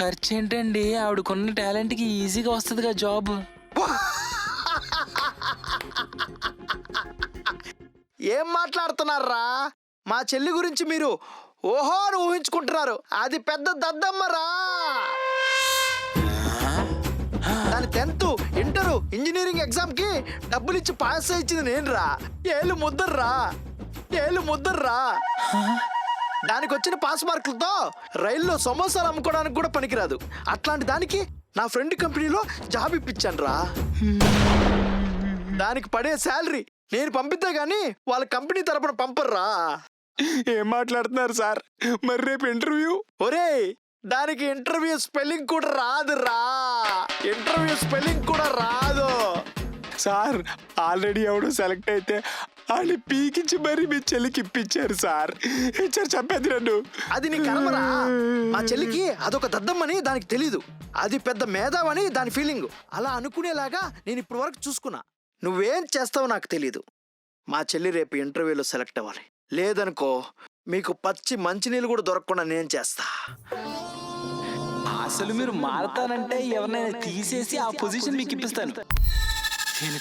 ఖర్చు ఏంటండి? ఆవిడకున్న టాలెంట్కి ఈజీగా వస్తుందిగా జాబ్. ఏం మాట్లాడుతున్నారా? మా చెల్లి గురించి మీరు ఓహో అని ఊహించుకుంటున్నారు. అది పెద్ద దద్దమ్మరా. దాని 10th ఇంటర్ ఇంజనీరింగ్ ఎగ్జామ్ కి డబ్బులు ఇచ్చి పాస్ ఇచ్చింది నేనురా. ఏళ్ళు ముద్దర్రా. దానికి వచ్చిన పాస్ మార్కులతో రైల్లో సమోసాలు అమ్ముకోవడానికి కూడా పనికిరాదు. అట్లాంటి దానికి నా ఫ్రెండ్ కంపెనీలో జాబ్ ఇప్పించాను రా. దానికి పడే శాలరీ నేను పంపితే గానీ వాళ్ళ కంపెనీ తరపున పంపర్రా. ఏం మాట్లాడుతున్నారు సార్? మరి రేపు ఇంటర్వ్యూ? ఒరేయ్, దానికి ఇంటర్వ్యూ స్పెల్లింగ్ కూడా రాదు. సార్ ఆల్రెడీ ఎవడో సెలెక్ట్ అయితే అని పీకించి మరీ మీ చెల్లికి ఇప్పించారు సార్. చెప్పేది నన్ను. అది నీ కర్మరా. మా చెల్లికి అదొక దద్దమ్మని దానికి తెలీదు. అది పెద్ద మేధావని దాని ఫీలింగ్. అలా అనుకునేలాగా నేను ఇప్పటి వరకు చూసుకున్నా. నువ్వేం చేస్తావో నాకు తెలీదు. మా చెల్లి రేపు ఇంటర్వ్యూలో సెలెక్ట్ అవ్వాలి. లేదనుకో మీకు పచ్చి మంచినీళ్ళు కూడా దొరకకుండా నేను చేస్తా. అసలు మీరు మారతానంటే ఎవరినైనా తీసేసి ఆ పొజిషన్ మీకు ఇప్పిస్తాను. నేను